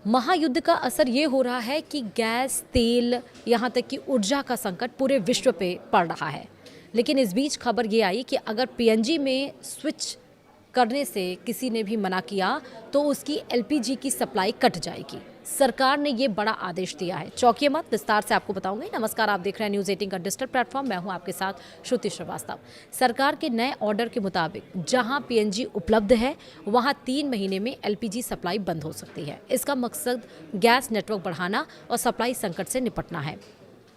महायुद्ध का असर ये हो रहा है कि गैस, तेल, यहाँ तक कि ऊर्जा का संकट पूरे विश्व पे पड़ रहा है। लेकिन इस बीच खबर ये आई कि अगर पीएनजी में स्विच करने से किसी ने भी मना किया तो उसकी एलपीजी की सप्लाई कट जाएगी। सरकार ने ये बड़ा आदेश दिया है। चौंकिए मत, विस्तार से आपको बताऊंगी। नमस्कार, आप देख रहे हैं न्यूज़ 18 का डिजिटल प्लेटफॉर्म। मैं हूं आपके साथ श्रुति श्रीवास्तव। सरकार के नए ऑर्डर के मुताबिक जहां पीएनजी उपलब्ध है वहां 3 महीने में एलपीजी सप्लाई बंद हो सकती है। इसका मकसद गैस नेटवर्क बढ़ाना और सप्लाई संकट से निपटना है।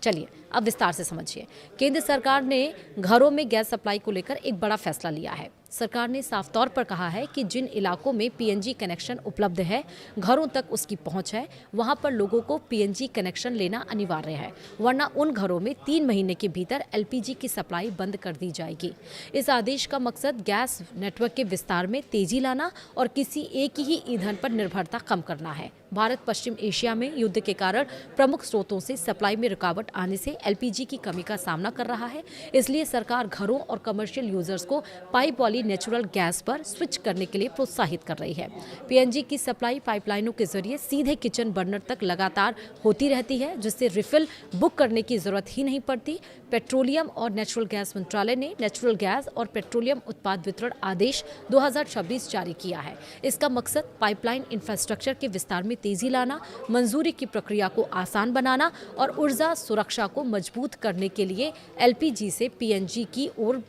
चलिए अब विस्तार से समझिए। केंद्र सरकार ने घरों में गैस सप्लाई को लेकर एक बड़ा फैसला लिया है। सरकार ने साफ तौर पर कहा है कि जिन इलाकों में पीएनजी कनेक्शन उपलब्ध है, घरों तक उसकी पहुंच है, वहां पर लोगों को पीएनजी कनेक्शन लेना अनिवार्य है, वरना उन घरों में 3 महीने के भीतर एलपीजी की सप्लाई बंद कर दी जाएगी। इस आदेश का मकसद गैस नेटवर्क के विस्तार में तेजी लाना और किसी एक ही ईंधन पर निर्भरता कम करना है। भारत पश्चिम एशिया में युद्ध के कारण प्रमुख स्रोतों से सप्लाई में रुकावट आने से एलपीजी की कमी का सामना कर रहा है। इसलिए सरकार घरों और कमर्शियल यूजर्स को पाइप वाली नेचुरल गैस पर स्विच करने के लिए प्रोत्साहित कर रही है। पीएनजी की सप्लाई पाइपलाइनों के जरिए सीधे किचन बर्नर तक लगातार होती रहती है, जिससे रिफिल बुक करने की जरूरत ही नहीं पड़ती। पेट्रोलियम और नेचुरल गैस मंत्रालय ने नेचुरल गैस और पेट्रोलियम उत्पाद वितरण आदेश 2026 जारी किया है। इसका मकसद पाइपलाइन इंफ्रास्ट्रक्चर के विस्तार में तेजी लाना, मंजूरी की प्रक्रिया को आसान बनाना और ऊर्जा सुरक्षा को मजबूत करने के लिए एलपीजी से पीएनजी की ओर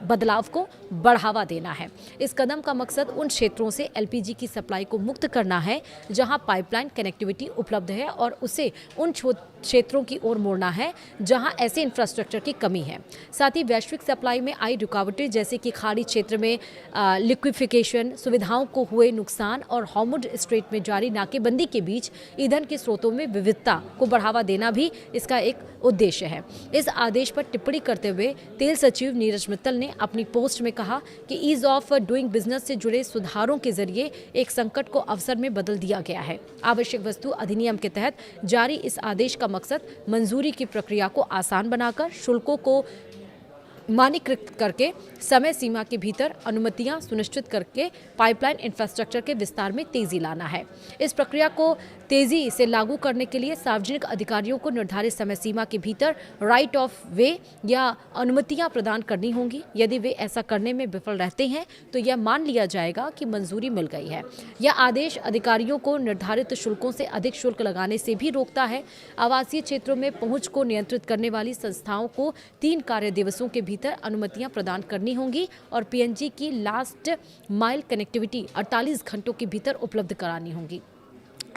बदलाव को बढ़ावा देना है। इस कदम का मकसद उन क्षेत्रों से एलपीजी की सप्लाई को मुक्त करना है जहां पाइपलाइन कनेक्टिविटी उपलब्ध है और उसे उन क्षेत्रों की ओर मोड़ना है जहां ऐसे इंफ्रास्ट्रक्चर की कमी है। साथ ही वैश्विक सप्लाई में आई रुकावटें जैसे कि खाड़ी क्षेत्र में लिक्विफिकेशन सुविधाओं को हुए नुकसान और हॉर्मुज स्ट्रेट में जारी नाकेबंदी के बीच ईंधन के स्रोतों में विविधता को बढ़ावा देना भी इसका एक उद्देश्य है। इस आदेश पर टिप्पणी करते हुए तेल सचिव नीरज मित्तल ने अपनी पोस्ट में कहा कि ईज ऑफ डूइंग बिजनेस से जुड़े सुधारों के जरिए एक संकट को अवसर में बदल दिया गया है। आवश्यक वस्तु अधिनियम के तहत जारी इस आदेश का मकसद मंजूरी की प्रक्रिया को आसान बनाकर शुल्कों को मानकीकृत करके समय सीमा के भीतर अनुमतियां सुनिश्चित करके पाइपलाइन इंफ्रास्ट्रक्चर के विस्तार में तेजी लाना है। इस प्रक्रिया को तेजी से लागू करने के लिए सार्वजनिक अधिकारियों को निर्धारित समय सीमा के भीतर राइट ऑफ वे या अनुमतियां प्रदान करनी होंगी। यदि वे ऐसा करने में विफल रहते हैं तो यह मान लिया जाएगा कि मंजूरी मिल गई है। यह आदेश अधिकारियों को निर्धारित शुल्कों से अधिक शुल्क लगाने से भी रोकता है। आवासीय क्षेत्रों में पहुंच को नियंत्रित करने वाली संस्थाओं को 3 कार्य दिवसों के भीतर अनुमतियां प्रदान करनी होंगी और पीएनजी की लास्ट माइल कनेक्टिविटी 48 घंटों के भीतर उपलब्ध करानी होगी।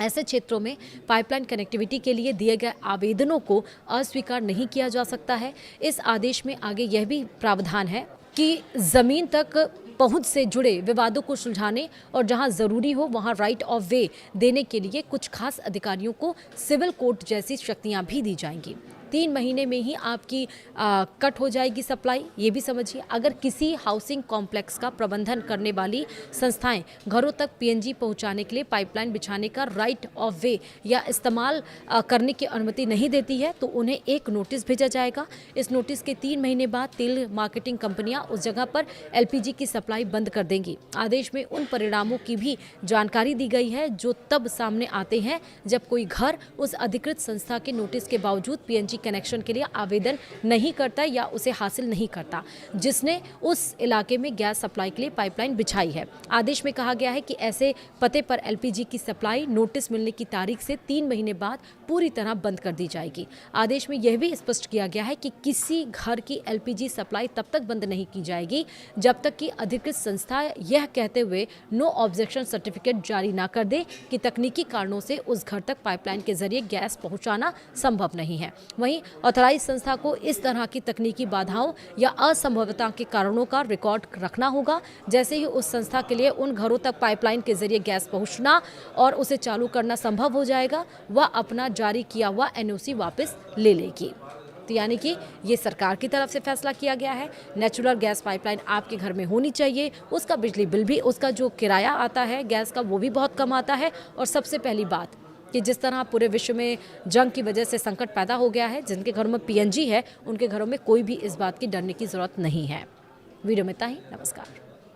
ऐसे क्षेत्रों में पाइपलाइन कनेक्टिविटी के लिए दिए गए आवेदनों को अस्वीकार नहीं किया जा सकता है। इस आदेश में आगे यह भी प्रावधान है कि जमीन तक पहुंच से जुड़े विवादों को सुलझाने और जहां जरूरी हो वहां राइट ऑफ वे देने के लिए कुछ खास अधिकारियों को सिविल कोर्ट जैसी शक्तियां भी दी जाएंगी। 3 महीने में ही आपकी कट हो जाएगी सप्लाई। ये भी समझिए, अगर किसी हाउसिंग कॉम्प्लेक्स का प्रबंधन करने वाली संस्थाएं घरों तक पीएनजी पहुंचाने के लिए पाइपलाइन बिछाने का राइट ऑफ वे या इस्तेमाल करने की अनुमति नहीं देती है तो उन्हें एक नोटिस भेजा जाएगा। इस नोटिस के 3 महीने बाद तेल मार्केटिंग कंपनियां उस जगह पर एलपीजी की सप्लाई बंद कर देंगी। आदेश में उन परिणामों की भी जानकारी दी गई है जो तब सामने आते हैं जब कोई घर उस अधिकृत संस्था के नोटिस के बावजूद पीएनजी कनेक्शन के लिए आवेदन नहीं करता या उसे हासिल नहीं करता जिसने उस इलाके में गैस सप्लाई के लिए पाइपलाइन बिछाई है। आदेश में कहा गया है कि ऐसे पते पर एलपीजी की सप्लाई नोटिस मिलने की तारीख से 3 महीने बाद पूरी तरह बंद कर दी जाएगी। आदेश में यह भी स्पष्ट किया गया है कि किसी घर की एलपीजी सप्लाई तब तक बंद नहीं की जाएगी जब तक कि अधिकृत संस्था यह कहते हुए नो ऑब्जेक्शन सर्टिफिकेट जारी ना कर दे कि तकनीकी कारणों से उस घर तक पाइपलाइन के जरिए गैस पहुंचाना संभव नहीं है। वहीं ऑथराइज संस्था को इस तरह की तकनीकी बाधाओं या असंभवता के कारणों का रिकॉर्ड रखना होगा। जैसे ही उस संस्था के लिए उन घरों तक पाइपलाइन के जरिए गैस पहुंचना और उसे चालू करना संभव हो जाएगा, वह अपना जारी किया हुआ एनओसी वापस ले लेगी। तो यानी कि ये सरकार की तरफ से फैसला किया गया है। नेचुरल गैस पाइपलाइन आपके घर में होनी चाहिए। उसका बिजली बिल भी, उसका जो किराया आता है गैस का, वो भी बहुत कम आता है। और सबसे पहली बात कि जिस तरह पूरे विश्व में जंग की वजह से संकट पैदा हो गया है, जिनके घरों में पीएनजी है उनके घरों में कोई भी इस बात की डरने की जरूरत नहीं है। वीडियो में इतना ही। नमस्कार।